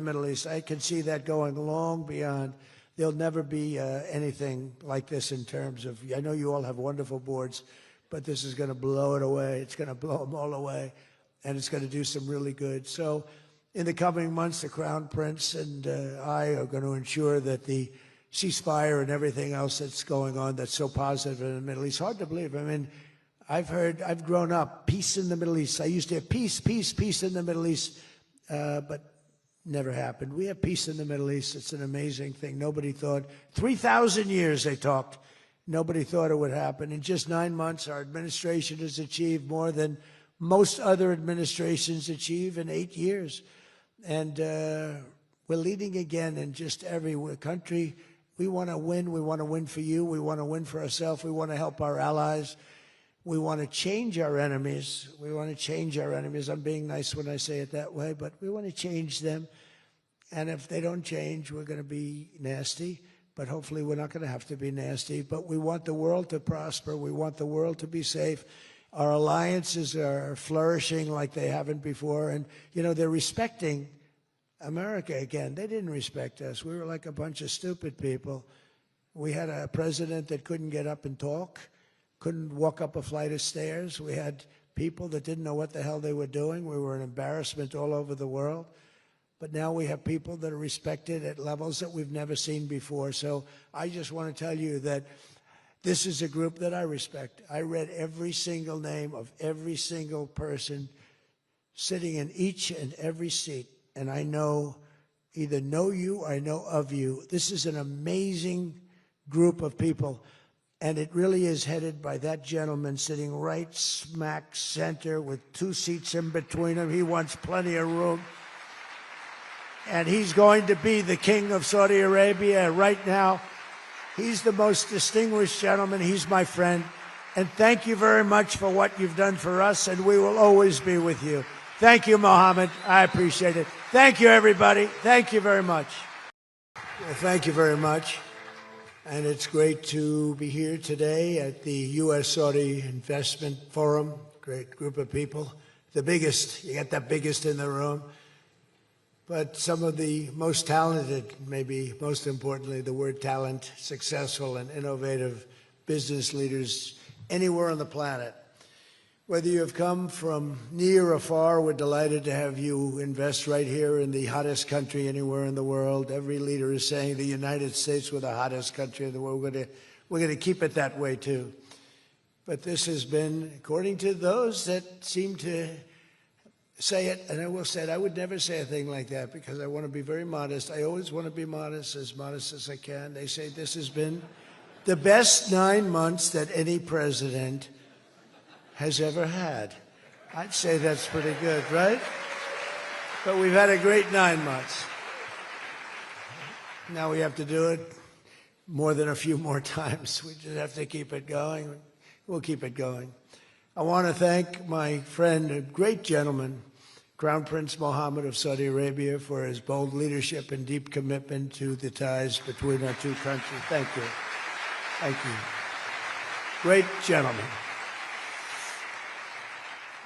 Middle East. I can see that going long beyond. There'll never be anything like this in terms of, I know you all have wonderful boards, but this is going to blow it away. It's going to blow them all away, and it's going to do some really good. So in the coming months, the Crown Prince and I are going to ensure that the ceasefire and everything else that's going on that's so positive in the Middle East, hard to believe. I mean, I've grown up, peace in the Middle East. I used to have peace, peace, peace in the Middle East, but never happened. We have peace in the Middle East. It's an amazing thing. Nobody thought, 3,000 years they talked. Nobody thought it would happen. In just 9 months, our administration has achieved more than most other administrations achieve in 8 years. And we're leading again in just every country. We want to win. We want to win for you. We want to win for ourselves. We want to help our allies. We want to change our enemies. We want to change our enemies. I'm being nice when I say it that way, but we want to change them. And if they don't change, we're going to be nasty. But hopefully we're not going to have to be nasty. But we want the world to prosper. We want the world to be safe. Our alliances are flourishing like they haven't before. And, you know, they're respecting America again. They didn't respect us. We were like a bunch of stupid people. We had a president that couldn't get up and talk, couldn't walk up a flight of stairs. We had people that didn't know what the hell they were doing. We were an embarrassment all over the world. But now we have people that are respected at levels that we've never seen before. So I just want to tell you that this is a group that I respect. I read every single name of every single person sitting in each and every seat. And I either know you or I know of you. This is an amazing group of people. And it really is headed by that gentleman sitting right smack center with 2 seats in between him. He wants plenty of room. And he's going to be the king of Saudi Arabia right now. He's the most distinguished gentleman. He's my friend. And thank you very much for what you've done for us, and we will always be with you. Thank you, Mohammed. I appreciate it. Thank you, everybody. Thank you very much. Well, thank you very much. And it's great to be here today at the U.S.-Saudi Investment Forum. Great group of people. The biggest, you got the biggest in the room. But some of the most talented, maybe most importantly, the word talent, successful and innovative business leaders anywhere on the planet. Whether you have come from near or far, we're delighted to have you invest right here in the hottest country anywhere in the world. Every leader is saying the United States, we're the hottest country in the world. We're going to keep it that way, too. But this has been, according to those that seem to say it, and I will say it, I would never say a thing like that because I want to be very modest. I always want to be modest as I can. They say this has been the best 9 months that any president has ever had. I'd say that's pretty good, right? But we've had a great 9 months. Now we have to do it more than a few more times. We just have to keep it going. We'll keep it going. I want to thank my friend, a great gentleman, Crown Prince Mohammed of Saudi Arabia, for his bold leadership and deep commitment to the ties between our two countries. Thank you. Thank you. Great gentleman.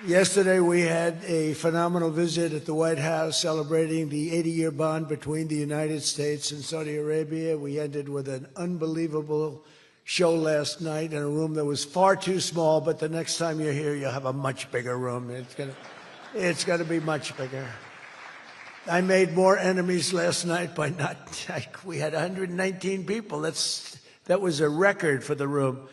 Yesterday, we had a phenomenal visit at the White House celebrating the 80-year bond between the United States and Saudi Arabia. We ended with an unbelievable show last night in a room that was far too small, but the next time you're here, you'll have a much bigger room. It's going to be much bigger. I made more enemies last night by we had 119 people. That was a record for the room.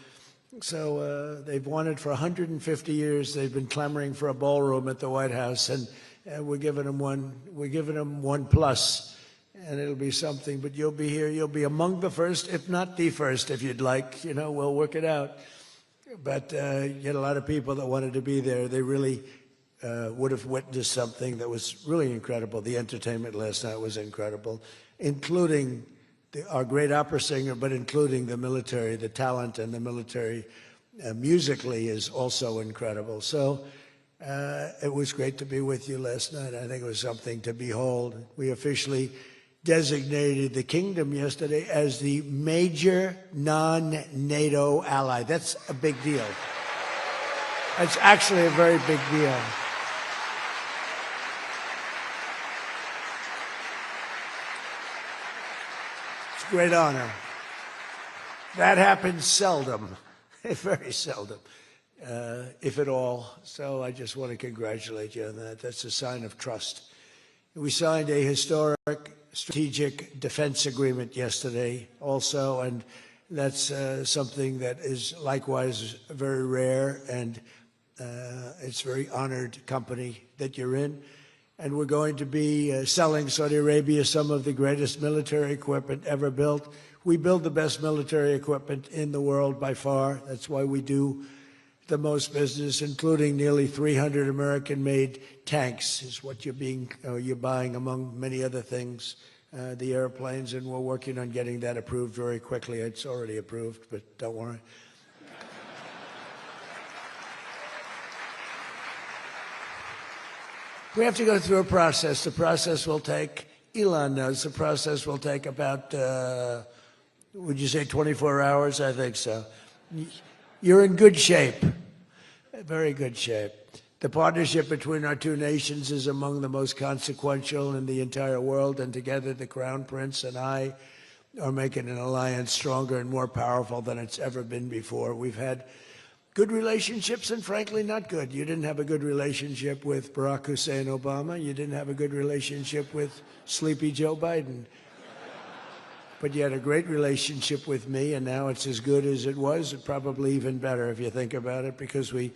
So they've wanted for 150 years. They've been clamoring for a ballroom at the White House, and we're giving them one. We're giving them 1+, and it'll be something. But you'll be here. You'll be among the first, if not the first, if you'd like. You know, we'll work it out. But you had a lot of people that wanted to be there. They really would have witnessed something that was really incredible. The entertainment last night was incredible, including our great opera singer, but including the military. The talent and the military musically is also incredible. So it was great to be with you last night. I think it was something to behold. We officially designated the kingdom yesterday as the major non-NATO ally. That's a big deal. It's actually a very big deal. It's a great honor. That happens seldom, very seldom, if at all. So I just want to congratulate you on that. That's a sign of trust. We signed a historic strategic defense agreement yesterday also, and that's something that is likewise very rare, and it's a very honored company that you're in. And we're going to be selling Saudi Arabia some of the greatest military equipment ever built. We build the best military equipment in the world by far. That's why we do the most business, including nearly 300 American-made tanks is what you're buying, among many other things, the airplanes, and we're working on getting that approved very quickly. It's already approved, but don't worry. We have to go through a process. The process will take, Elon knows, the process will take about, would you say 24 hours? I think so. You're in good shape, very good shape. The partnership between our two nations is among the most consequential in the entire world, and together the Crown Prince and I are making an alliance stronger and more powerful than it's ever been before. We've had good relationships and frankly not good. You didn't have a good relationship with Barack Hussein Obama. You didn't have a good relationship with Sleepy Joe Biden. But you had a great relationship with me, and now it's as good as it was, probably even better if you think about it, because we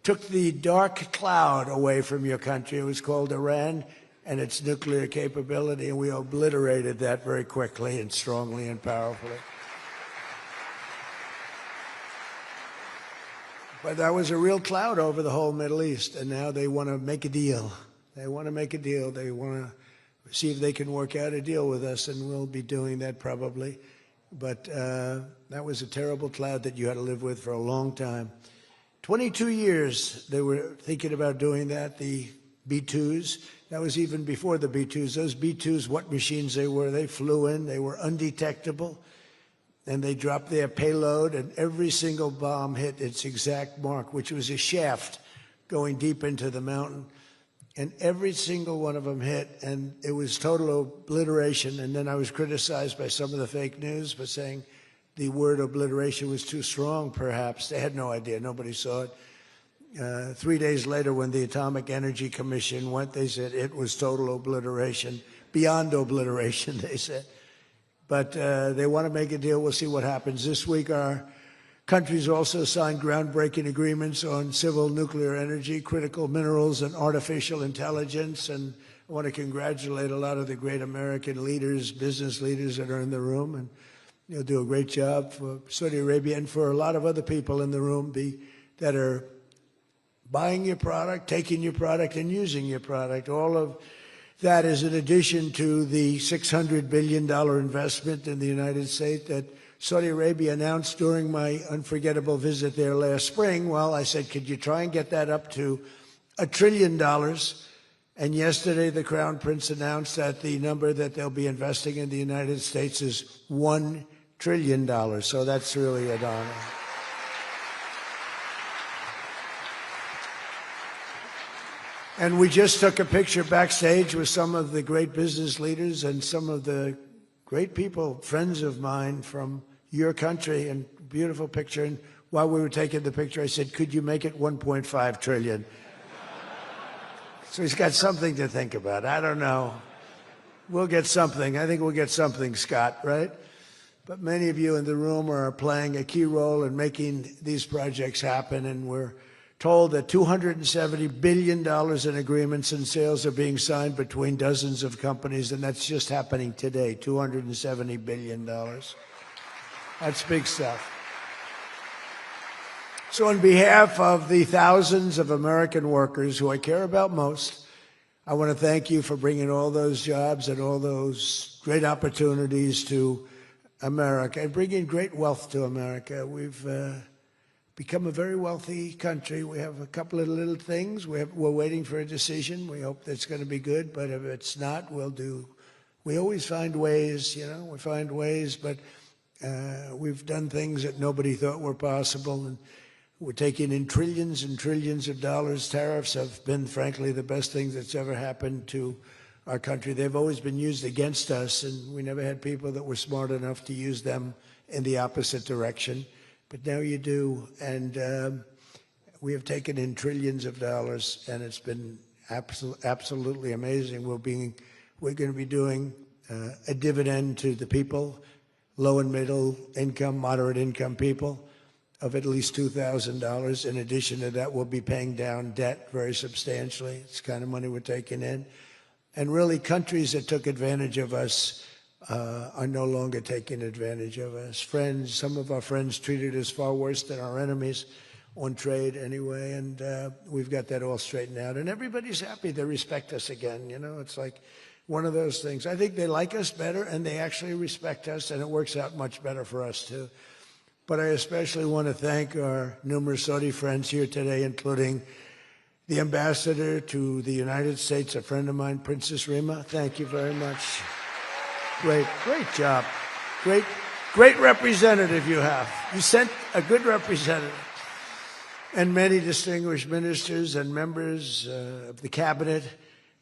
took the dark cloud away from your country. It was called Iran and its nuclear capability, and we obliterated that very quickly and strongly and powerfully. But that was a real cloud over the whole Middle East, and now they want to make a deal. They want to make a deal. They want to see if they can work out a deal with us, and we'll be doing that probably. But that was a terrible cloud that you had to live with for a long time. 22 years they were thinking about doing that, the B-2s. That was even before the B-2s. Those B-2s, what machines they were, they flew in, they were undetectable, and they dropped their payload, and every single bomb hit its exact mark, which was a shaft going deep into the mountain. And every single one of them hit, and it was total obliteration. And then I was criticized by some of the fake news for saying the word obliteration was too strong, perhaps. They had no idea. Nobody saw it. 3 days later, when the Atomic Energy Commission went, they said it was total obliteration, beyond obliteration, they said. But they want to make a deal. We'll see what happens. This week, our countries also signed groundbreaking agreements on civil nuclear energy, critical minerals, and artificial intelligence. And I want to congratulate a lot of the great American leaders, business leaders that are in the room. And you'll do a great job for Saudi Arabia and for a lot of other people in the room that are buying your product, taking your product, and using your product. All of that is in addition to the $600 billion investment in the United States that Saudi Arabia announced during my unforgettable visit there last spring. Well, I said, could you try and get that up to $1 trillion? And yesterday, the Crown Prince announced that the number that they'll be investing in the United States is $1 trillion. So that's really an honor. And we just took a picture backstage with some of the great business leaders and some of the great people, friends of mine from your country, and beautiful picture. And while we were taking the picture, I said, could you make it 1.5 trillion? So he's got something to think about. I don't know. We'll get something. I think we'll get something, Scott, right? But many of you in the room are playing a key role in making these projects happen, and we're told that $270 billion in agreements and sales are being signed between dozens of companies, and that's just happening today, $270 billion. That's big stuff. So on behalf of the thousands of American workers who I care about most, I want to thank you for bringing all those jobs and all those great opportunities to America and bringing great wealth to America. We've become a very wealthy country. We have a couple of little things. We're waiting for a decision. We hope that's going to be good, but if it's not, we always find ways, we find ways, but we've done things that nobody thought were possible, and we're taking in trillions and trillions of dollars. Tariffs have been, frankly, the best thing that's ever happened to our country. They've always been used against us, and we never had people that were smart enough to use them in the opposite direction. But now you do, and we have taken in trillions of dollars, and it's been absolutely amazing. We're going to be doing a dividend to the people, low and middle income, moderate income people, of at least $2,000. In addition to that, we'll be paying down debt very substantially. It's the kind of money we're taking in. And really, countries that took advantage of us are no longer taking advantage of us. Friends, some of our friends treated us far worse than our enemies on trade anyway, and we've got that all straightened out. And everybody's happy. They respect us again. You know, it's like one of those things. I think they like us better, and they actually respect us, and it works out much better for us, too. But I especially want to thank our numerous Saudi friends here today, including the ambassador to the United States, a friend of mine, Princess Rima. Thank you very much. Great job. Great representative you have. You sent a good representative. And many distinguished ministers and members of the cabinet,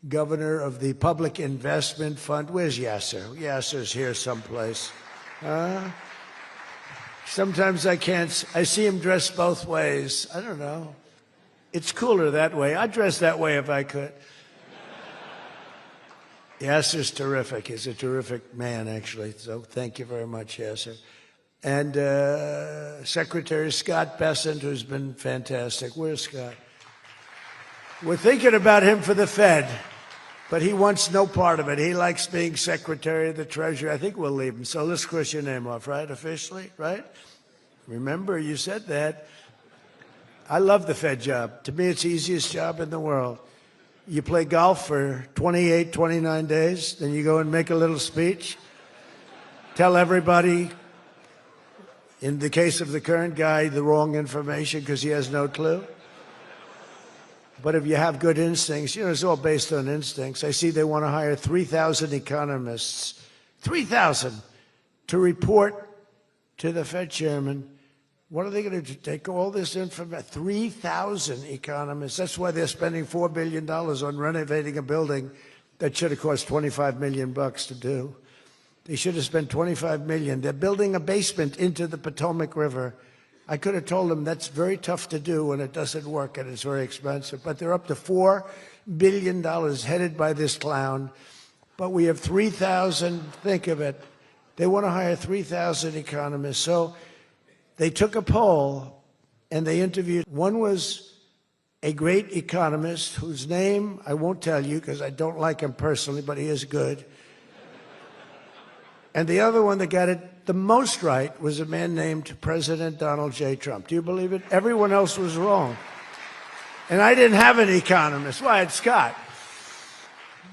governor of the Public Investment Fund. Where's Yasser? Yasser's here someplace. Sometimes I see him dressed both ways. I don't know. It's cooler that way. I'd dress that way if I could. Yasser's terrific. He's a terrific man, actually. So thank you very much, Yasser. And Secretary Scott Bessent, who's been fantastic. Where's Scott? We're thinking about him for the Fed, but he wants no part of it. He likes being Secretary of the Treasury. I think we'll leave him. So let's cross your name off, right? Officially, right? Remember, you said that. I love the Fed job. To me, it's the easiest job in the world. You play golf for 28, 29 days, then you go and make a little speech, tell everybody, in the case of the current guy, the wrong information because he has no clue. But if you have good instincts, you know, it's all based on instincts. I see they want to hire 3,000 economists, 3,000, to report to the Fed chairman. What are they going to do? Take all this information? 3,000 economists. That's why they're spending $4 billion on renovating a building that should have cost $25 million to do. They should have spent $25 million. They're building a basement into the Potomac River. I could have told them that's very tough to do and it doesn't work and it's very expensive. But they're up to $4 billion headed by this clown. But we have 3,000, think of it. They want to hire 3,000 economists. So they took a poll and they interviewed. One was a great economist whose name I won't tell you because I don't like him personally, but he is good. And the other one that got it the most right was a man named President Donald J. Trump. Do you believe it? Everyone else was wrong. And I didn't have an economist. Well, I had Scott.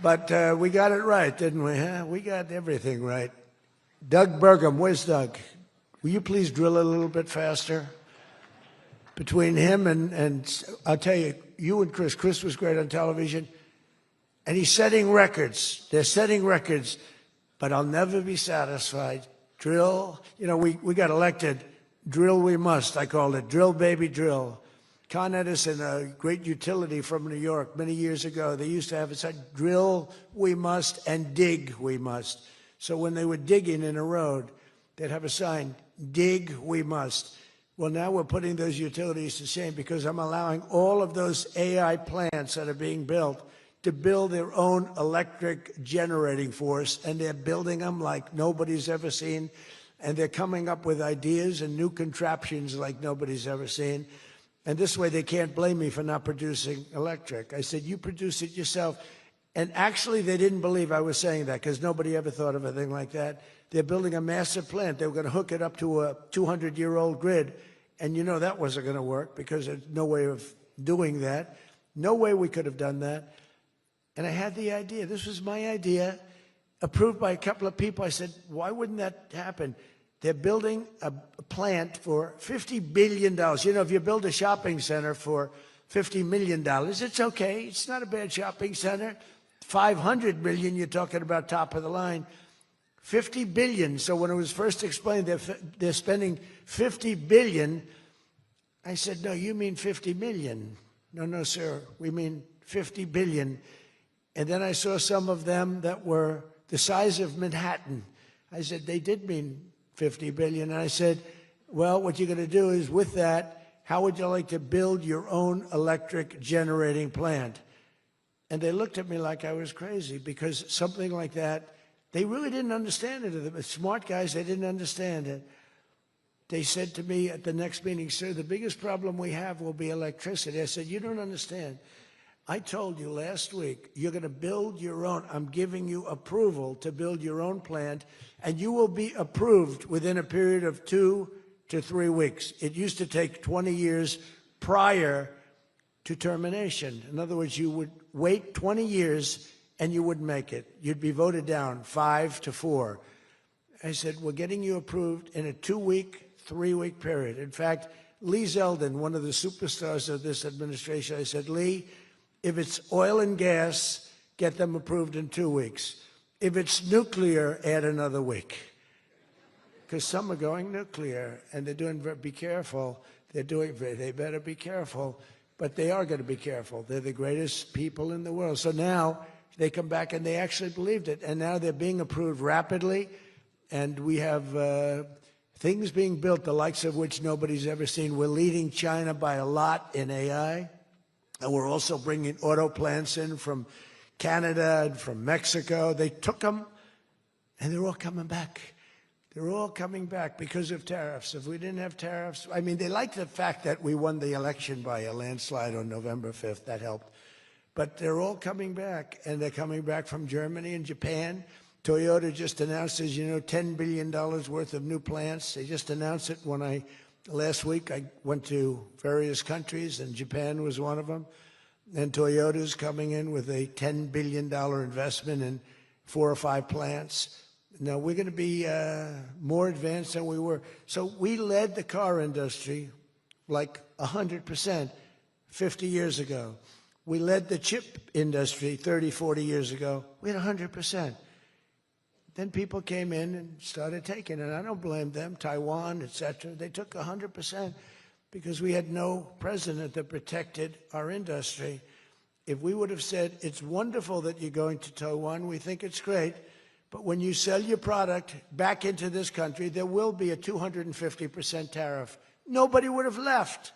But we got it right, didn't we? Huh? We got everything right. Doug Burgum, where's Doug? Will you please drill a little bit faster? Between him and I'll tell you, you and Chris was great on television, and he's setting records. They're setting records, but I'll never be satisfied. Drill, you know, we got elected. Drill we must, I called it. Drill, baby, drill. Con Edison, a great utility from New York many years ago, they used to have it said, drill we must and dig we must. So when they were digging in a road, they'd have a sign, dig we must. Well, now we're putting those utilities to shame because I'm allowing all of those AI plants that are being built to build their own electric generating force, and they're building them like nobody's ever seen, and they're coming up with ideas and new contraptions like nobody's ever seen. And this way they can't blame me for not producing electric. I said, you produce it yourself. And actually they didn't believe I was saying that because nobody ever thought of a thing like that. They're building a massive plant. They were going to hook it up to a 200-year-old grid. And you know that wasn't going to work because there's no way of doing that. No way we could have done that. And I had the idea. This was my idea, approved by a couple of people. I said, why wouldn't that happen? They're building a plant for $50 billion. You know, if you build a shopping center for $50 million, it's okay. It's not a bad shopping center. $500 million, you're talking about top of the line. $50 billion. So when it was first explained they're spending $50 billion, I said, no, you mean $50 million. No, sir, we mean $50 billion. And then I saw some of them that were the size of Manhattan. I said, they did mean 50 billion. And I said, well, what you're going to do is with that, how would you like to build your own electric generating plant? And they looked at me like I was crazy, because something like that, they really didn't understand it. The smart guys, they didn't understand it. They said to me at the next meeting, sir, the biggest problem we have will be electricity. I said, you don't understand. I told you last week, you're going to build your own. I'm giving you approval to build your own plant, and you will be approved within a period of 2 to 3 weeks. It used to take 20 years prior to termination. In other words, you would wait 20 years and you wouldn't make it. You'd be voted down 5 to 4. I said, we're getting you approved in a 2-week, 3-week period. In fact, Lee Zeldin, one of the superstars of this administration, I said, Lee, if it's oil and gas, get them approved in 2 weeks. If it's nuclear, add another week. Because some are going nuclear, and they're doing, be careful. They better be careful. But they are going to be careful. They're the greatest people in the world. So now they come back and they actually believed it. And now they're being approved rapidly. And we have things being built, the likes of which nobody's ever seen. We're leading China by a lot in AI. And we're also bringing auto plants in from Canada and from Mexico. They took them, and they're all coming back. They're all coming back because of tariffs. If we didn't have tariffs, I mean, they like the fact that we won the election by a landslide on November 5th. That helped. But they're all coming back, and they're coming back from Germany and Japan. Toyota just announced, as you know, $10 billion worth of new plants. They just announced it last week I went to various countries, and Japan was one of them. And Toyota's coming in with a $10 billion investment in 4 or 5 plants. Now, we're going to be more advanced than we were. So we led the car industry like 100% 50 years ago. We led the chip industry 30, 40 years ago. We had 100%. Then people came in and started taking it. I don't blame them, Taiwan, et cetera. They took 100% because we had no president that protected our industry. If we would have said, it's wonderful that you're going to Taiwan, we think it's great, but when you sell your product back into this country, there will be a 250% tariff. Nobody would have left.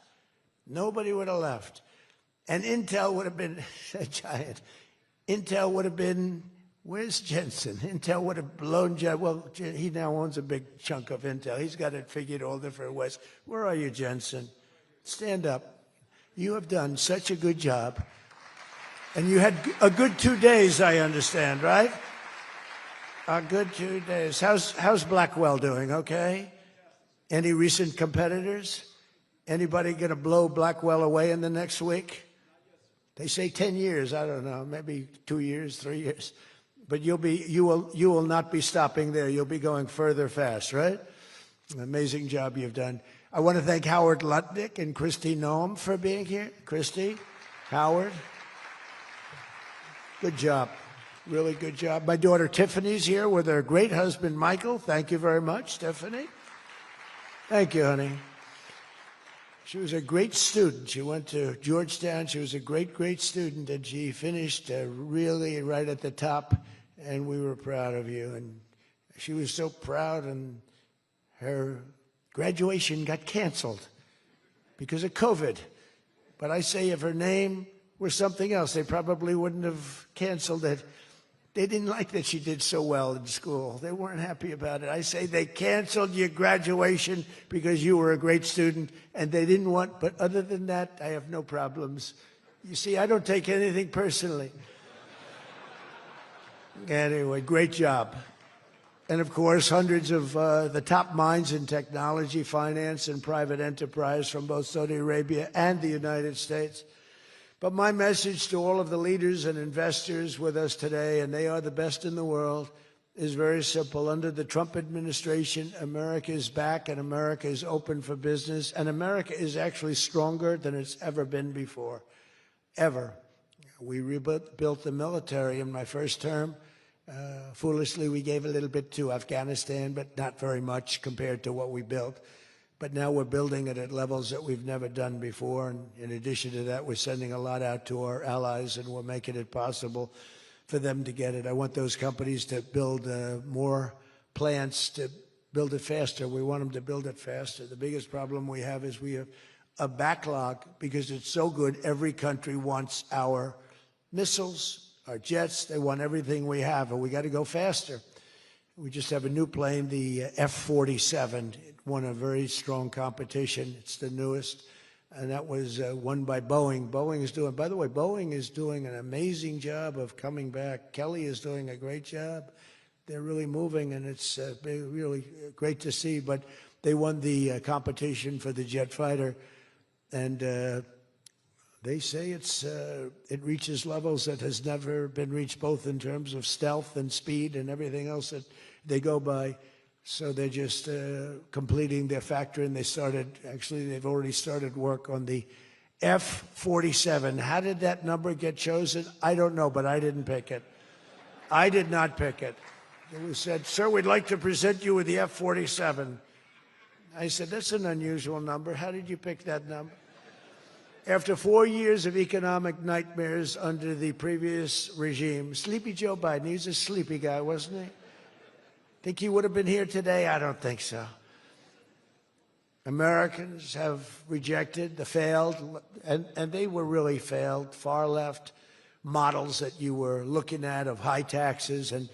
Nobody would have left. And Intel would have been a giant. Intel would have been, where's Jensen? Intel would have blown, well, he now owns a big chunk of Intel. He's got it figured all different ways. Where are you, Jensen? Stand up. You have done such a good job. And you had a good 2 days, I understand, right? A good 2 days. How's Blackwell doing, okay? Any recent competitors? Anybody going to blow Blackwell away in the next week? They say 10 years. I don't know, maybe 2 years, 3 years. But you will not be stopping there. You'll be going further fast, right? An amazing job you've done. I want to thank Howard Lutnick and Christy Noem for being here. Christy, Howard, good job. Really good job. My daughter Tiffany's here with her great husband, Michael. Thank you very much, Tiffany. Thank you, honey. She was a great student. She went to Georgetown. She was a great, great student, and she finished really right at the top, and we were proud of you. And she was so proud, and her graduation got canceled because of COVID. But I say if her name were something else, they probably wouldn't have canceled it. They didn't like that she did so well in school. They weren't happy about it. I say they canceled your graduation because you were a great student, and they didn't want, but other than that, I have no problems. You see, I don't take anything personally. Anyway, great job. And of course, hundreds of the top minds in technology, finance, and private enterprise from both Saudi Arabia and the United States. But my message to all of the leaders and investors with us today, and they are the best in the world, is very simple. Under the Trump administration, America is back and America is open for business. And America is actually stronger than it's ever been before, ever. We rebuilt the military in my first term. Foolishly, we gave a little bit to Afghanistan, but not very much compared to what we built. But now we're building it at levels that we've never done before. And in addition to that, we're sending a lot out to our allies, and we're making it possible for them to get it. I want those companies to build more plants, to build it faster. We want them to build it faster. The biggest problem we have is we have a backlog because it's so good. Every country wants our missiles, our jets. They want everything we have, and we got to go faster. We just have a new plane, the F-47. It won a very strong competition. It's the newest, and that was won by Boeing. By the way, Boeing is doing an amazing job of coming back. Kelly is doing a great job. They're really moving, and it's really great to see. But they won the competition for the jet fighter, and they say it reaches levels that has never been reached, both in terms of stealth and speed and everything else that they go by. So they're just completing their factory, and they've already started work on the F-47. How did that number get chosen? I don't know, but I didn't pick it. I did not pick it. It was said, "Sir, we'd like to present you with the F-47. I said, "That's an unusual number. How did you pick that number?" After 4 years of economic nightmares under the previous regime, Sleepy Joe Biden, he's a sleepy guy, wasn't he? Think he would have been here today? I don't think so. Americans have rejected the failed, and they were really failed, far left models that you were looking at of high taxes and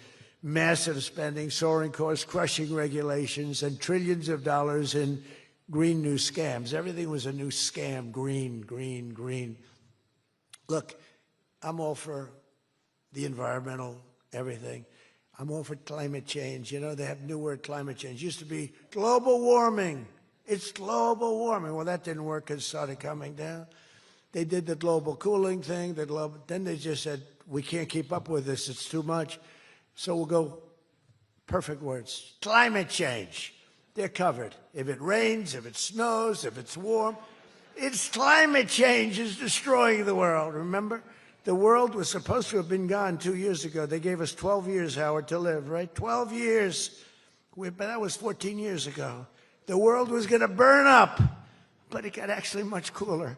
massive spending, soaring costs, crushing regulations, and trillions of dollars in green new scams. Everything was a new scam, green, green, green. Look, I'm all for the environmental, everything. I'm all for climate change. You know, they have a new word, climate change. It used to be global warming. It's global warming. Well, that didn't work. It started coming down. They did the global cooling thing. Then they just said, we can't keep up with this. It's too much. So we'll go, perfect words, climate change. They're covered. If it rains, if it snows, if it's warm, it's climate change is destroying the world. Remember? The world was supposed to have been gone 2 years ago. They gave us 12 years, Howard, to live, right? 12 years. But that was 14 years ago. The world was going to burn up, but it got actually much cooler.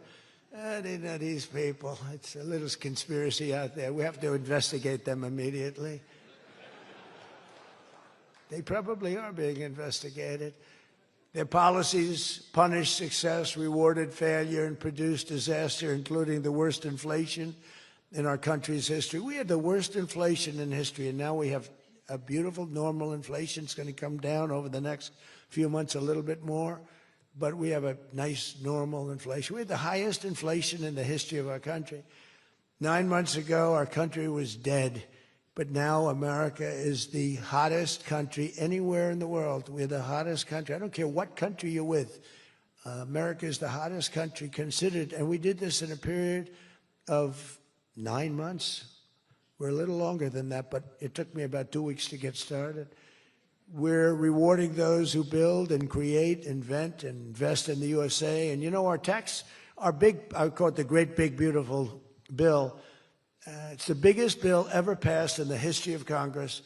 They know these people. It's a little conspiracy out there. We have to investigate them immediately. They probably are being investigated. Their policies punished success, rewarded failure, and produced disaster, including the worst inflation in our country's history. We had the worst inflation in history, and now we have a beautiful normal inflation. It's going to come down over the next few months a little bit more, but we have a nice normal inflation. We had the highest inflation in the history of our country. 9 months ago, our country was dead. But now America is the hottest country anywhere in the world. We're the hottest country. I don't care what country you're with. America is the hottest country considered. And we did this in a period of 9 months. We're a little longer than that, but it took me about 2 weeks to get started. We're rewarding those who build and create, invent, and invest in the USA. And you know, our tax, our big, I call it the great big beautiful bill. It's the biggest bill ever passed in the history of Congress.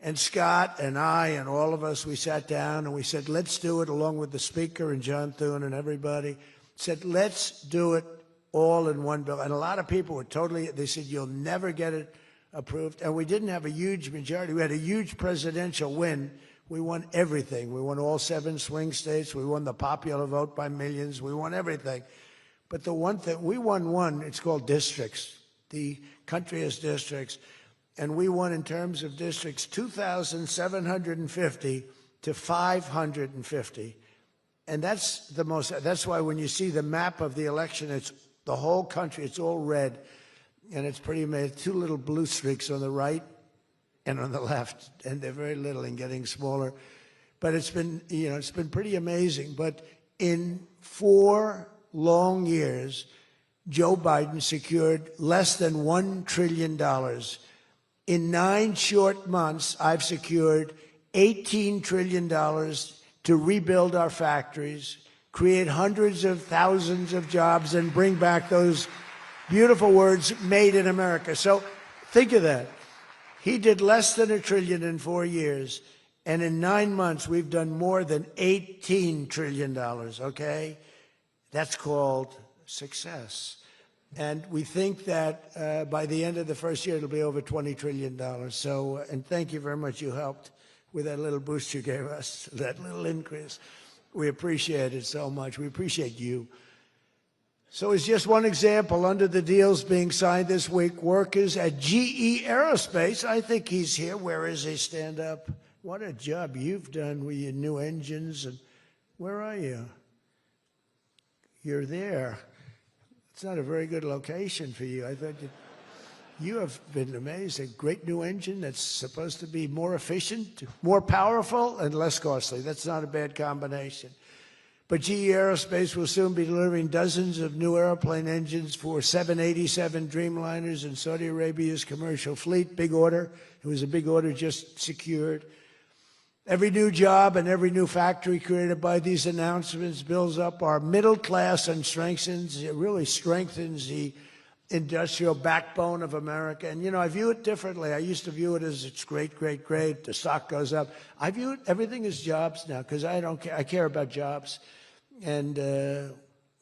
And Scott and I and all of us, we sat down and we said, let's do it, along with the Speaker and John Thune and everybody, said, let's do it all in one bill. And a lot of people were they said, you'll never get it approved. And we didn't have a huge majority. We had a huge presidential win. We won everything. We won all 7 swing states. We won the popular vote by millions. We won everything. But the one thing, we won one, it's called districts. The country has districts, and we won in terms of districts 2,750 to 550. And that's why when you see the map of the election, it's the whole country, it's all red, and it's pretty amazing. 2 little blue streaks on the right and on the left, and they're very little and getting smaller. But it's been pretty amazing. But in 4 long years, Joe Biden secured less than $1 trillion. In 9 short months, I've secured $18 trillion to rebuild our factories, create hundreds of thousands of jobs, and bring back those beautiful words, made in America. So think of that. He did less than $1 trillion in 4 years, and in 9 months, we've done more than $18 trillion, okay? That's called success. And we think that by the end of the first year, it'll be over $20 trillion. So, and thank you very much. You helped with that little boost you gave us, that little increase. We appreciate it so much. We appreciate you. So it's just one example. Under the deals being signed this week, workers at GE Aerospace, I think he's here. Where is he? Stand up. What a job you've done with your new engines. And where are you? You're there. It's not a very good location for you. I thought you have been amazing. Great new engine that's supposed to be more efficient, more powerful, and less costly. That's not a bad combination. But GE Aerospace will soon be delivering dozens of new airplane engines for 787 Dreamliners in Saudi Arabia's commercial fleet. Big order. It was a big order just secured. Every new job and every new factory created by these announcements builds up our middle class and really strengthens the industrial backbone of America. And, you know, I view it differently. I used to view it as it's great, great, great. The stock goes up. I view it, everything as jobs now because I don't care. I care about jobs. And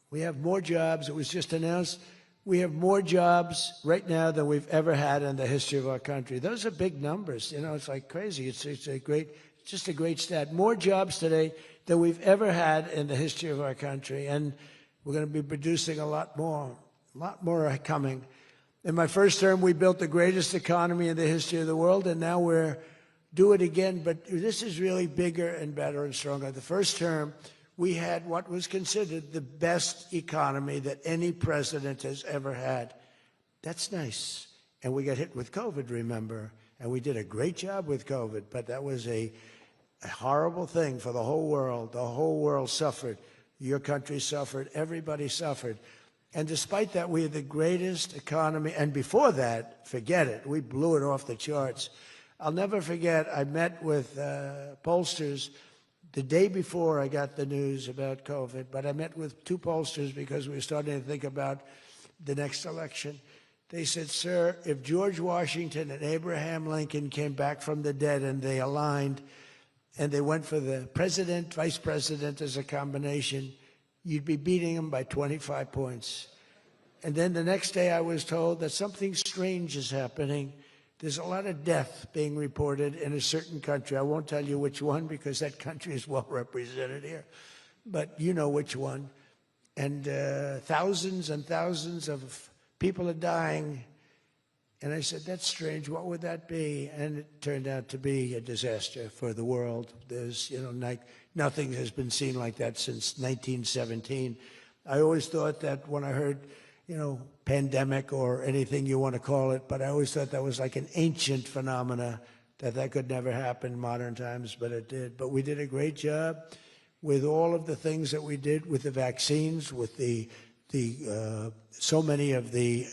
we have more jobs. It was just announced. We have more jobs right now than we've ever had in the history of our country. Those are big numbers. You know, it's like crazy. It's just a great stat. More jobs today than we've ever had in the history of our country. And we're going to be producing a lot more are coming. In my first term, we built the greatest economy in the history of the world, and now we're do it again. But this is really bigger and better and stronger. The first term, we had what was considered the best economy that any president has ever had. That's nice. And we got hit with COVID, remember? And we did a great job with COVID, but that was a horrible thing for the whole world. The whole world suffered. Your country suffered. Everybody suffered. And despite that, we had the greatest economy. And before that, forget it. We blew it off the charts. I'll never forget, I met with pollsters the day before I got the news about COVID, but I met with two pollsters because we were starting to think about the next election. They said, sir, if George Washington and Abraham Lincoln came back from the dead and they aligned and they went for the president, vice president as a combination, you'd be beating them by 25 points. And then the next day I was told that something strange is happening. There's a lot of death being reported in a certain country. I won't tell you which one because that country is well represented here. But you know which one. And thousands and thousands of people are dying. And I said, that's strange. What would that be? And it turned out to be a disaster for the world. There's, you know, nothing has been seen like that since 1917. I always thought that when I heard, you know, pandemic or anything you want to call it, but I always thought that was like an ancient phenomena, that could never happen in modern times, but it did. But we did a great job with all of the things that we did with the vaccines, with so many of the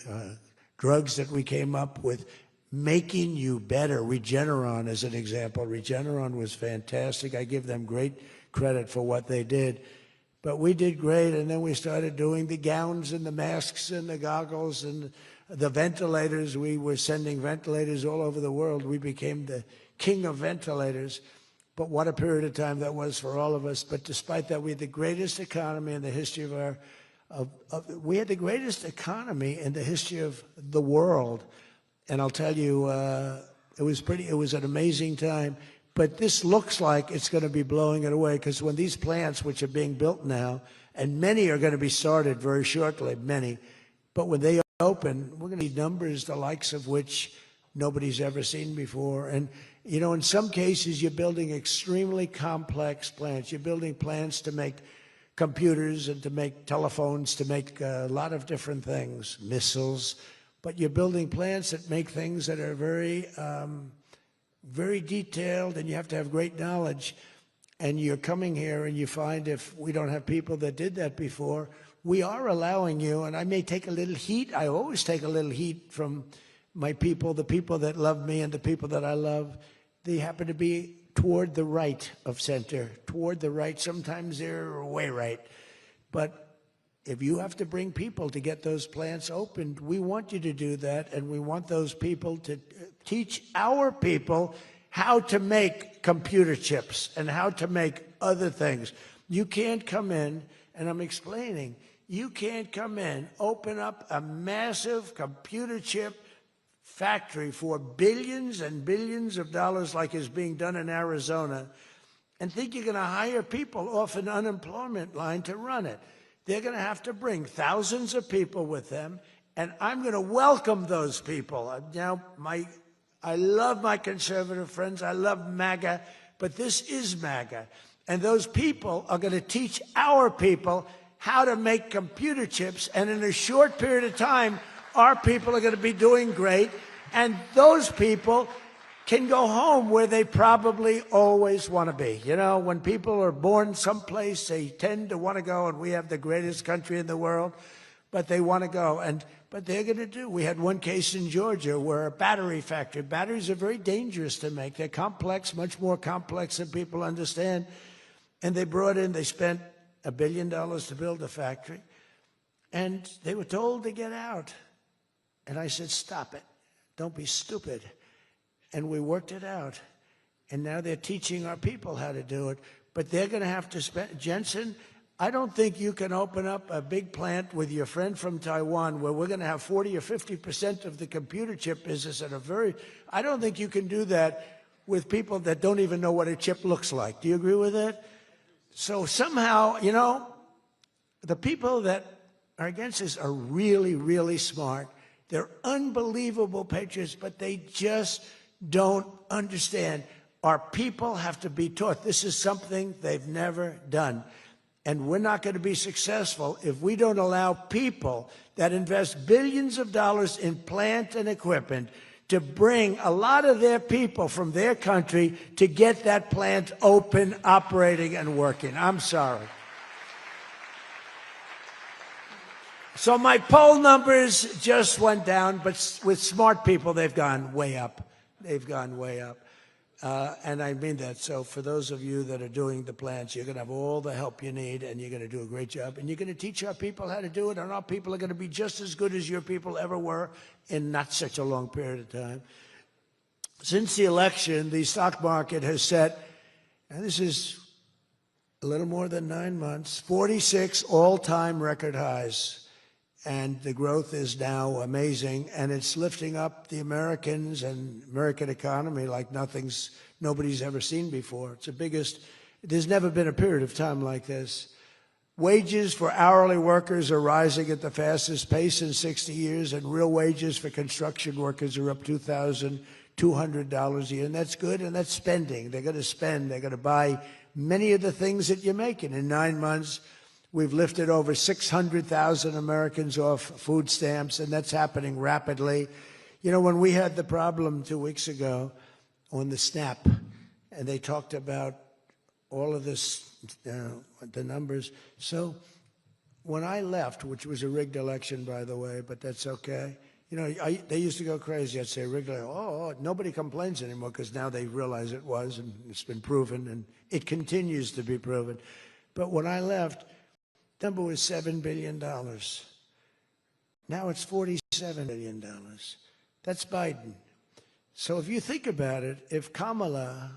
drugs that we came up with, making you better. Regeneron is an example. Regeneron was fantastic. I give them great credit for what they did. But we did great, and then we started doing the gowns and the masks and the goggles and the ventilators. We were sending ventilators all over the world. We became the king of ventilators. But what a period of time that was for all of us. But despite that, we had the greatest economy in the history of our we had the greatest economy in the history of the world. And I'll tell you, it was an amazing time. But this looks like it's going to be blowing it away, because when these plants, which are being built now, and many are going to be started very shortly, many, but when they open, we're going to need numbers the likes of which nobody's ever seen before. And, you know, in some cases, you're building extremely complex plants. You're building plants to make computers and to make telephones, to make a lot of different things, missiles. But you're building plants that make things that are very, very detailed, and you have to have great knowledge. And you're coming here and you find, if we don't have people that did that before, we are allowing you, and I may take a little heat. I always take a little heat from my people, the people that love me and the people that I love. They happen to be toward the right of center, toward the right. Sometimes they're way right. But if you have to bring people to get those plants opened, we want you to do that, and we want those people to teach our people how to make computer chips and how to make other things. You can't come in, and I'm explaining, You can't come in, open up a massive computer chip factory for billions and billions of dollars like is being done in Arizona and think you're going to hire people off an unemployment line to run it. They're going to have to bring thousands of people with them, and I'm going to welcome those people. Now, I love my conservative friends. I love MAGA, but this is MAGA. And those people are going to teach our people how to make computer chips, and in a short period of time, our people are going to be doing great, and those people can go home where they probably always want to be. You know, when people are born someplace, they tend to want to go, and we have the greatest country in the world, but they want to go. But they're going to do. We had one case in Georgia where a battery factory, batteries are very dangerous to make. They're complex, much more complex than people understand. And they spent $1 billion to build a factory, and they were told to get out. And I said, stop it. Don't be stupid. And we worked it out. And now they're teaching our people how to do it. But they're going to have to spend, Jensen, I don't think you can open up a big plant with your friend from Taiwan where we're going to have 40 or 50% of the computer chip business at I don't think you can do that with people that don't even know what a chip looks like. Do you agree with that? So somehow, you know, the people that are against this are really, really smart. They're unbelievable patriots, but they just don't understand. Our people have to be taught. This is something they've never done. And we're not going to be successful if we don't allow people that invest billions of dollars in plant and equipment to bring a lot of their people from their country to get that plant open, operating, and working. I'm sorry. So my poll numbers just went down, but with smart people, they've gone way up. They've gone way up. And I mean that. So for those of you that are doing the plants, you're going to have all the help you need, and you're going to do a great job. And you're going to teach our people how to do it, and our people are going to be just as good as your people ever were in not such a long period of time. Since the election, the stock market has set, and this is a little more than 9 months, 46 all-time record highs. And the growth is now amazing, and it's lifting up the Americans and American economy like nobody's ever seen before. It's the biggest. There's never been a period of time like this. Wages for hourly workers are rising at the fastest pace in 60 years, and real wages for construction workers are up $2,200 a year, and that's good, and that's spending. They're going to spend. They're going to buy many of the things that you're making. In 9 months, we've lifted over 600,000 Americans off food stamps, and that's happening rapidly. You know, when we had the problem 2 weeks ago on the SNAP, and they talked about all of this, the numbers. So when I left, which was a rigged election, by the way, but that's okay. You know, they used to go crazy. I'd say rigged election. Oh, nobody complains anymore because now they realize it was, and it's been proven, and it continues to be proven. But when I left, the number was $7 billion. Now it's $47 billion. That's Biden. So if you think about it, if Kamala,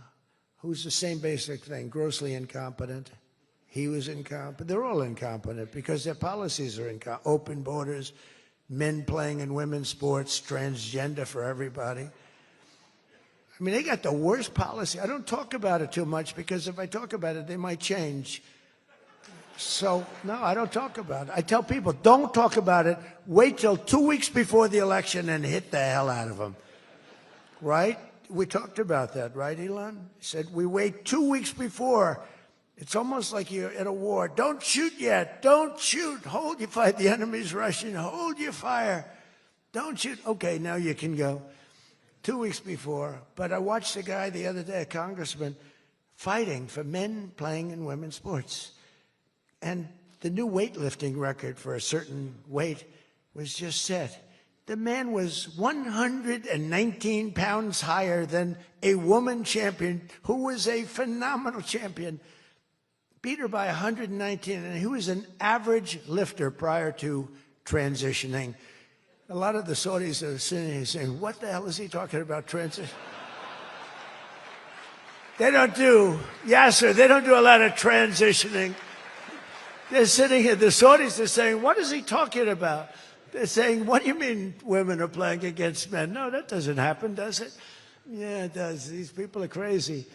who's the same basic thing, grossly incompetent, he was incompetent, they're all incompetent because their policies are incompetent. Open borders, men playing in women's sports, transgender for everybody. I mean, they got the worst policy. I don't talk about it too much because if I talk about it, they might change. So, no, I don't talk about it. I tell people, don't talk about it. Wait till 2 weeks before the election and hit the hell out of them. Right? We talked about that, right, Elon? He said, we wait 2 weeks before. It's almost like you're in a war. Don't shoot yet. Don't shoot. Hold your fire. The enemy's rushing. Hold your fire. Don't shoot. Okay, now you can go. 2 weeks before. But I watched a guy the other day, a congressman, fighting for men playing in women's sports. And the new weightlifting record for a certain weight was just set. The man was 119 pounds higher than a woman champion who was a phenomenal champion. Beat her by 119, and he was an average lifter prior to transitioning. A lot of the Saudis are sitting here saying, what the hell is he talking about transition? They don't do, Yasser, they don't do a lot of transitioning. They're sitting here, the Saudis are saying, what is he talking about? They're saying, what do you mean women are playing against men? No, that doesn't happen, does it? Yeah, it does. These people are crazy.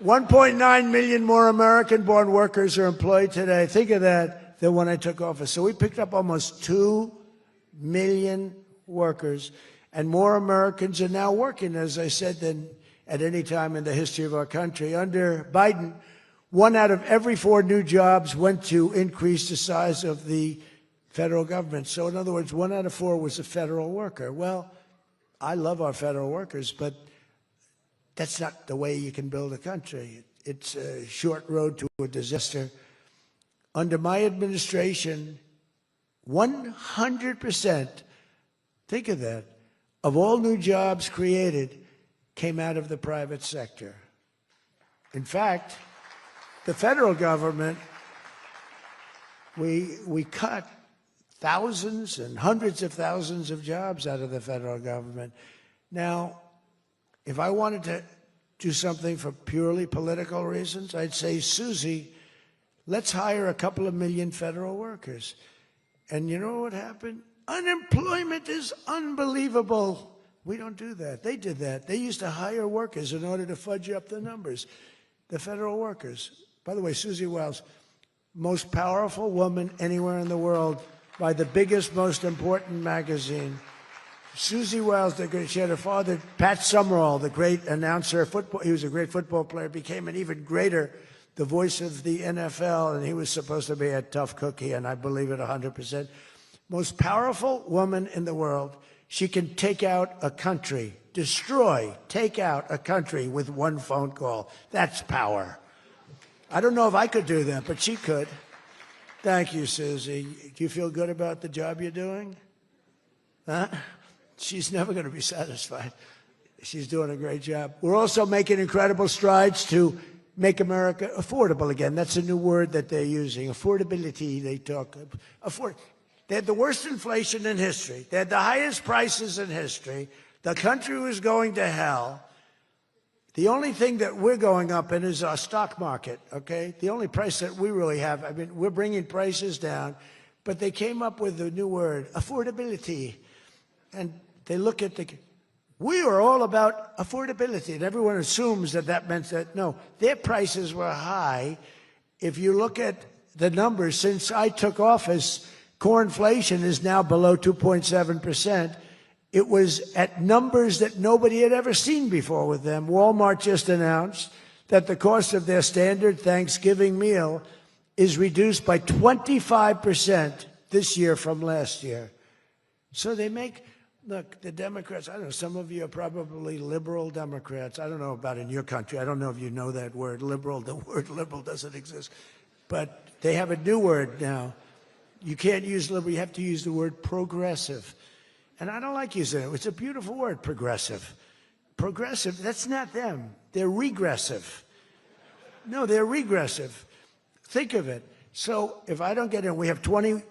1.9 million more American-born workers are employed today. Think of that, than when I took office. So we picked up almost 2 million workers, and more Americans are now working, as I said, than at any time in the history of our country. Under Biden, 1 out of every 4 new jobs went to increase the size of the federal government. So in other words, 1 out of 4 was a federal worker. Well, I love our federal workers, but that's not the way you can build a country. It's a short road to a disaster. Under my administration, 100%, think of that, of all new jobs created came out of the private sector. In fact, the federal government, we cut thousands and hundreds of thousands of jobs out of the federal government. Now, if I wanted to do something for purely political reasons, I'd say, Susie, let's hire a couple of million federal workers. And you know what happened? Unemployment is unbelievable. We don't do that. They did that. They used to hire workers in order to fudge up the numbers. The federal workers. By the way, Susie Wiles, most powerful woman anywhere in the world by the biggest, most important magazine. Susie Wiles, she had her father, Pat Summerall, the great announcer, football. He was a great football player, became an even greater, the voice of the NFL, and he was supposed to be a tough cookie, and I believe it 100%. Most powerful woman in the world. She can take out a country, take out a country with one phone call. That's power. I don't know if I could do that, but she could. Thank you, Susie. Do you feel good about the job you're doing? Huh? She's never going to be satisfied. She's doing a great job. We're also making incredible strides to make America affordable again. That's a new word that they're using. Affordability, they talk. They had the worst inflation in history. They had the highest prices in history. The country was going to hell. The only thing that we're going up in is our stock market, okay? The only price that we really have, I mean, we're bringing prices down, but they came up with a new word, affordability. And they look at we are all about affordability, and everyone assumes that that meant that, no, their prices were high. If you look at the numbers, since I took office, core inflation is now below 2.7%. It was at numbers that nobody had ever seen before with them. Walmart just announced that the cost of their standard Thanksgiving meal is reduced by 25% this year from last year. So they make, look, the Democrats, I don't know, some of you are probably liberal Democrats. I don't know about in your country. I don't know if you know that word, liberal. The word liberal doesn't exist. But they have a new word now. You can't use liberal, you have to use the word progressive. And I don't like using it. It's a beautiful word, progressive. Progressive, that's not them. They're regressive. No, they're regressive. Think of it. So if I don't get in, we have $20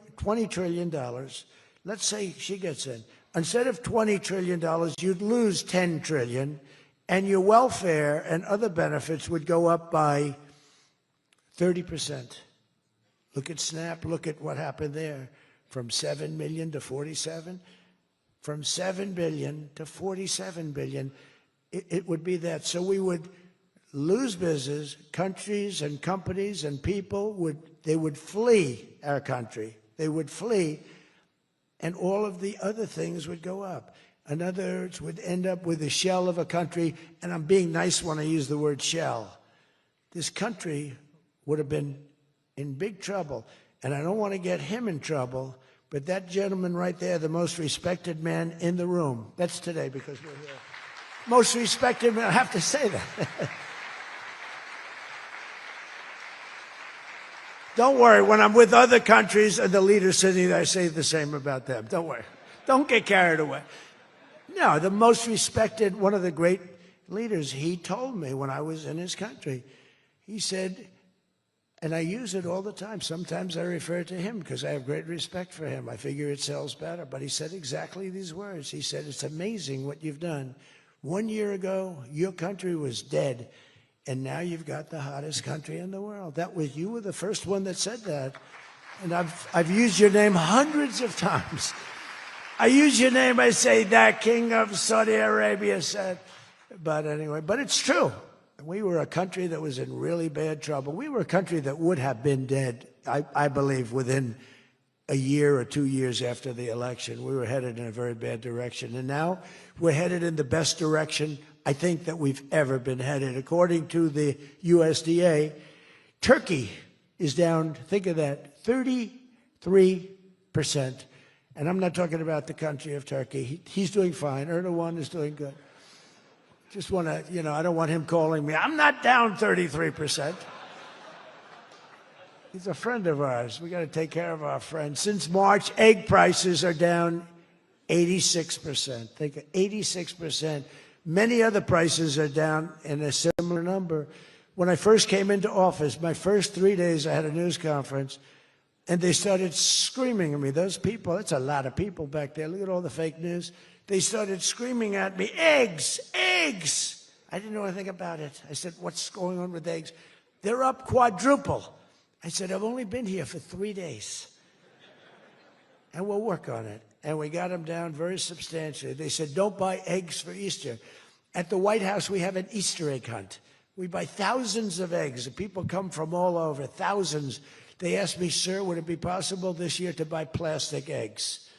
trillion. Let's say she gets in. Instead of $20 trillion, you'd lose $10 trillion, and your welfare and other benefits would go up by 30%. Look at SNAP. Look at what happened there. From 7 million to 47. From 7 billion to 47 billion. It would be that. So we would lose business. Countries and companies and people would flee our country. They would flee, and all of the other things would go up. In other words, would end up with a shell of a country, and I'm being nice when I use the word shell. This country would have been in big trouble, and I don't want to get him in trouble, but that gentleman right there, the most respected man in the room, that's today because we're here. Most respected man, I have to say that. Don't worry, when I'm with other countries and the leaders sitting there, I say the same about them. Don't worry. Don't get carried away. No, the most respected, one of the great leaders, he told me when I was in his country, he said, and I use it all the time. Sometimes I refer to him because I have great respect for him. I figure it sells better. But he said exactly these words. He said, it's amazing what you've done. 1 year ago, your country was dead, and now you've got the hottest country in the world. You were the first one that said that. And I've used your name hundreds of times. I use your name, I say, that king of Saudi Arabia said. But anyway, but it's true. We were a country that was in really bad trouble. We were a country that would have been dead, I believe, within a year or 2 years after the election. We were headed in a very bad direction. And now we're headed in the best direction, I think, that we've ever been headed. According to the USDA, Turkey is down, think of that, 33%. And I'm not talking about the country of Turkey. He's doing fine. Erdogan is doing good. Just want to, I don't want him calling me. I'm not down 33%. He's a friend of ours. We got to take care of our friends. Since March, egg prices are down 86%. Think of 86%. Many other prices are down in a similar number. When I first came into office, my first 3 days, I had a news conference, and they started screaming at me. Those people, that's a lot of people back there. Look at all the fake news. They started screaming at me, eggs, eggs. I didn't know anything about it. I said, what's going on with eggs? They're up quadruple. I said, I've only been here for 3 days. And we'll work on it. And we got them down very substantially. They said, don't buy eggs for Easter. At the White House, we have an Easter egg hunt. We buy thousands of eggs. People come from all over, thousands. They asked me, sir, would it be possible this year to buy plastic eggs?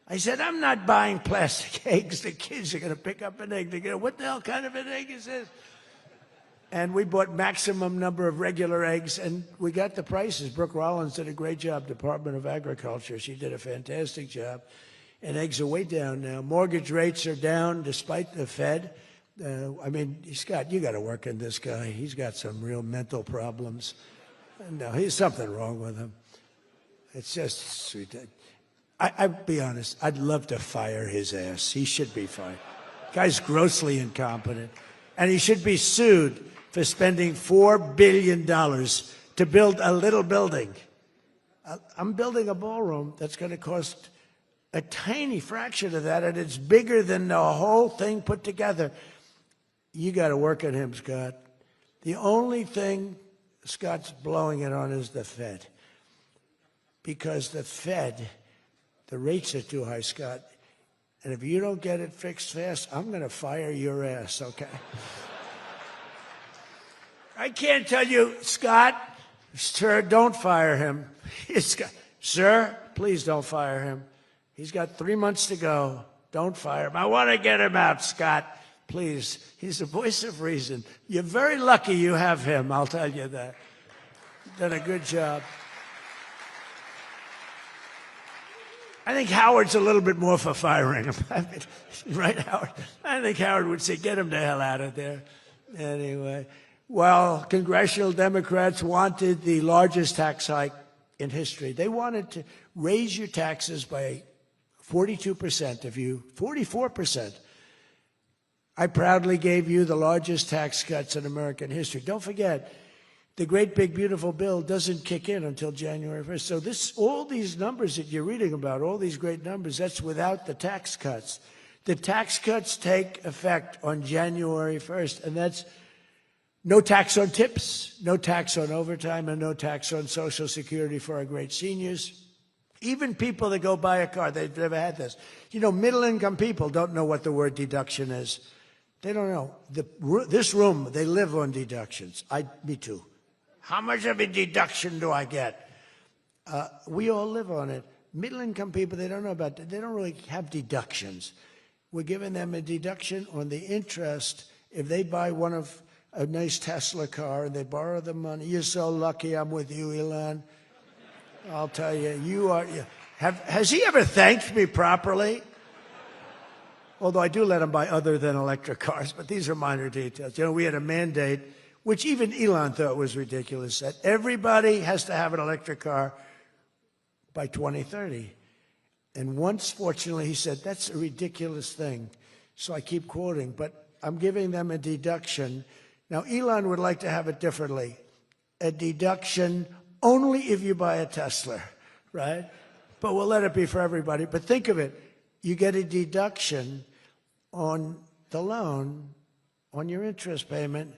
I said, I'm not buying plastic eggs. The kids are going to pick up an egg. They're going to, what the hell kind of an egg is this? And we bought maximum number of regular eggs, and we got the prices. Brooke Rollins did a great job, Department of Agriculture. She did a fantastic job. And eggs are way down now. Mortgage rates are down despite the Fed. Scott, you got to work on this guy. He's got some real mental problems. No, he's something wrong with him. It's just sweet. I'd be honest, I'd love to fire his ass. He should be fired. Guy's grossly incompetent. And he should be sued for spending $4 billion to build a little building. I'm building a ballroom that's going to cost a tiny fraction of that, and it's bigger than the whole thing put together. You got to work on him, Scott. The only thing Scott's blowing it on is the Fed. Because the Fed, the rates are too high, Scott. And if you don't get it fixed fast, I'm going to fire your ass, okay? I can't tell you, Scott, sir, don't fire him. Sir, please don't fire him. He's got 3 months to go. Don't fire him. I want to get him out, Scott. Please. He's the voice of reason. You're very lucky you have him, I'll tell you that. Done a good job. I think Howard's a little bit more for firing him. Right, Howard? I think Howard would say, get him the hell out of there. Anyway, well, congressional Democrats wanted the largest tax hike in history. They wanted to raise your taxes by 42% of you, 44%. I proudly gave you the largest tax cuts in American history. Don't forget, the great big beautiful bill doesn't kick in until January 1st. So all these numbers that you're reading about, all these great numbers, that's without the tax cuts. The tax cuts take effect on January 1st, and that's no tax on tips, no tax on overtime, and no tax on Social Security for our great seniors. Even people that go buy a car, they've never had this. Middle-income people don't know what the word deduction is. They don't know. This room, they live on deductions. Me too. How much of a deduction do I get? We all live on it. Middle-income people, they don't know about that. They don't really have deductions. We're giving them a deduction on the interest if they buy a nice Tesla car and they borrow the money. You're so lucky I'm with you, Elon. I'll tell you, has he ever thanked me properly? Although I do let him buy other than electric cars, but these are minor details. We had a mandate, which even Elon thought was ridiculous, that everybody has to have an electric car by 2030. And once, fortunately, he said, that's a ridiculous thing. So I keep quoting, but I'm giving them a deduction. Now, Elon would like to have it differently. A deduction only if you buy a Tesla, right? But we'll let it be for everybody. But think of it. You get a deduction on the loan, on your interest payment.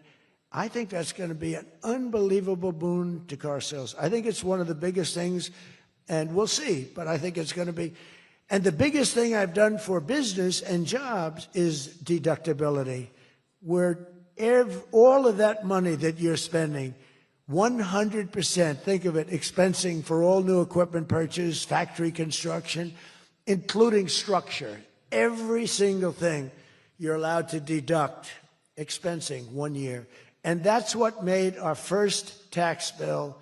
I think that's going to be an unbelievable boon to car sales. I think it's one of the biggest things And we'll see, but I think it's going to be. And the biggest thing I've done for business and jobs is deductibility, where all of that money that you're spending, 100%, think of it, expensing for all new equipment purchase, factory construction, including structure. Every single thing you're allowed to deduct expensing 1 year. And that's what made our first tax bill,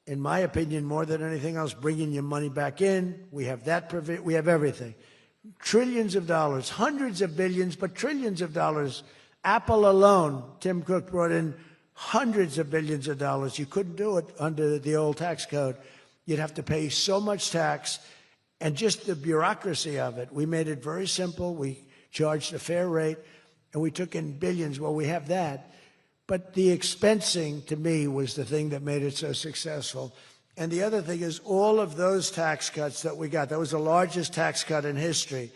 in my opinion, more than anything else, bringing your money back in. We have that, we have everything. Trillions of dollars, hundreds of billions, but trillions of dollars. Apple alone, Tim Cook brought in hundreds of billions of dollars. You couldn't do it under the old tax code. You'd have to pay so much tax, and just the bureaucracy of it. We made it very simple. We charged a fair rate, and we took in billions. Well, we have that. But the expensing, to me, was the thing that made it so successful. And the other thing is all of those tax cuts that we got, that was the largest tax cut in history.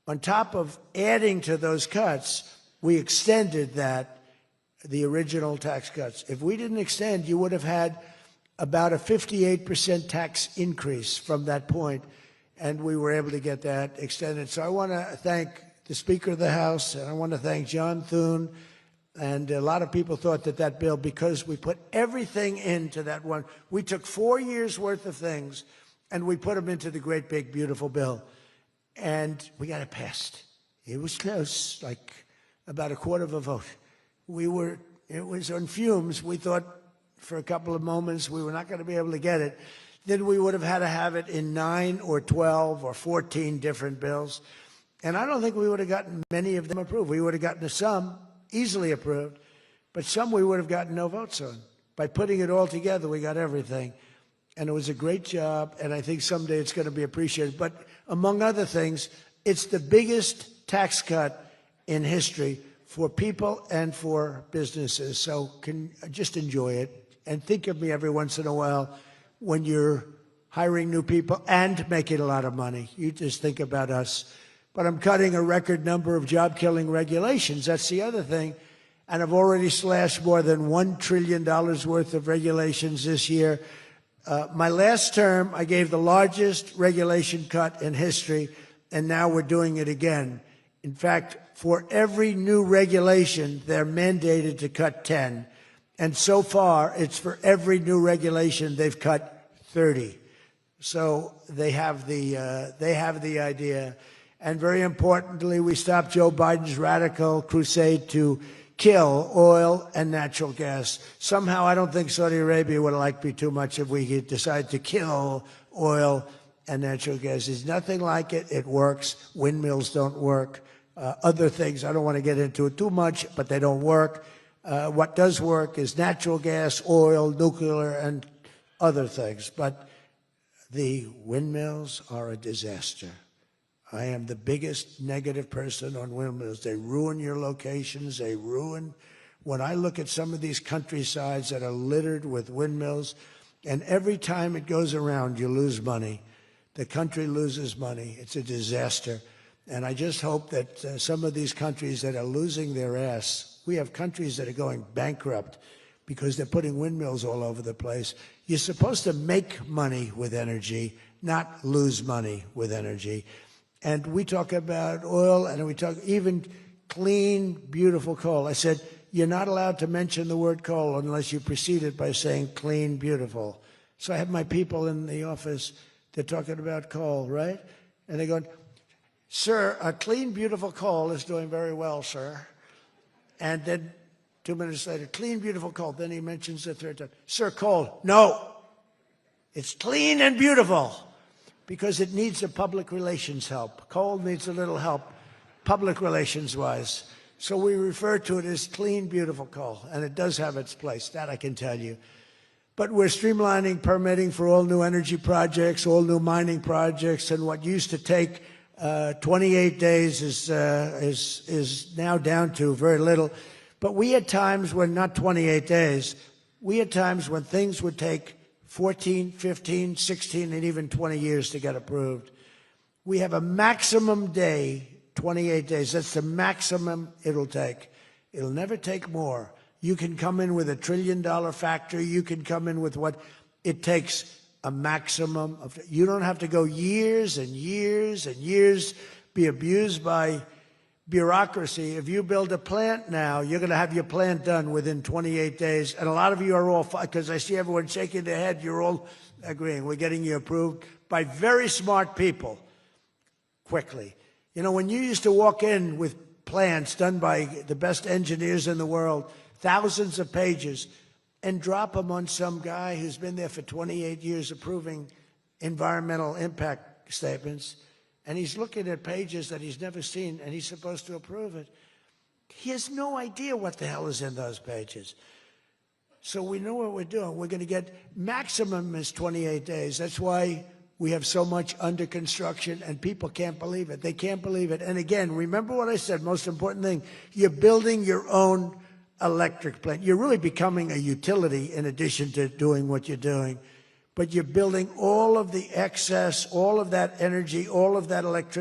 On top of adding to those cuts, we extended the original tax cuts. If we didn't extend, you would have had about a 58% tax increase from that point, and we were able to get that extended. So I want to thank the Speaker of the House, and I want to thank John Thune. And a lot of people thought that bill, because we put everything into that one, we took 4 years worth of things and we put them into the great big beautiful bill, and we got it passed. It was close, like about a quarter of a vote. It was on fumes. We thought for a couple of moments we were not going to be able to get it. Then we would have had to have it in 9 or 12 or 14 different bills. And I don't think we would have gotten many of them approved. We would have gotten some easily approved, but some we would have gotten no votes on. By putting it all together, we got everything. And it was a great job, and I think someday it's going to be appreciated. But among other things, it's the biggest tax cut in history for people and for businesses. So just enjoy it, and think of me every once in a while when you're hiring new people and making a lot of money. You just think about us. But I'm cutting a record number of job-killing regulations. That's the other thing. And I've already slashed more than $1 trillion worth of regulations this year. My last term, I gave the largest regulation cut in history, and now we're doing it again. In fact, for every new regulation, they're mandated to cut 10. And so far, it's for every new regulation, they've cut 30. So they have the idea. And very importantly, we stopped Joe Biden's radical crusade to kill oil and natural gas. Somehow, I don't think Saudi Arabia would like me too much if we decide to kill oil and natural gas. There's nothing like it. It works. Windmills don't work. Other things, I don't want to get into it too much, but they don't work. What does work is natural gas, oil, nuclear, and other things. But the windmills are a disaster. I am the biggest negative person on windmills. They ruin your locations. They ruin. When I look at some of these countrysides that are littered with windmills, and every time it goes around, you lose money. The country loses money. It's a disaster. And I just hope that some of these countries that are losing their ass, we have countries that are going bankrupt because they're putting windmills all over the place. You're supposed to make money with energy, not lose money with energy. And we talk about oil, and we talk even clean, beautiful coal. I said, you're not allowed to mention the word coal unless you precede it by saying clean, beautiful. So I have my people in the office, they're talking about coal, right? And they're going, sir, a clean, beautiful coal is doing very well, sir. And then 2 minutes later, clean, beautiful coal. Then he mentions the third time, sir, coal. No, it's clean and beautiful. Because it needs a public relations help. Coal needs a little help, public relations-wise. So we refer to it as clean, beautiful coal, and it does have its place, that I can tell you. But we're streamlining permitting for all new energy projects, all new mining projects, and what used to take 28 days is now down to very little. But we had times when, not 28 days, we had times when things would take 14, 15, 16, and even 20 years to get approved. We have a maximum day, 28 days. That's the maximum it'll take. It'll never take more. You can come in with $1 trillion factory. You can come in with what it takes a maximum of, you don't have to go years and years and years, be abused by bureaucracy. If you build a plant now, you're going to have your plant done within 28 days. And a lot of you are all, because I see everyone shaking their head, you're all agreeing. We're getting you approved by very smart people quickly. You know, when you used to walk in with plans done by the best engineers in the world, thousands of pages, and drop them on some guy who's been there for 28 years approving environmental impact statements, and he's looking at pages that he's never seen, and he's supposed to approve it. He has no idea what the hell is in those pages. So we know what we're doing. We're going to get maximum is 28 days. That's why we have so much under construction, and people can't believe it. They can't believe it. And again, remember what I said, most important thing, you're building your own electric plant. You're really becoming a utility in addition to doing what you're doing. But you're building all of the excess, all of that energy, all of that electricity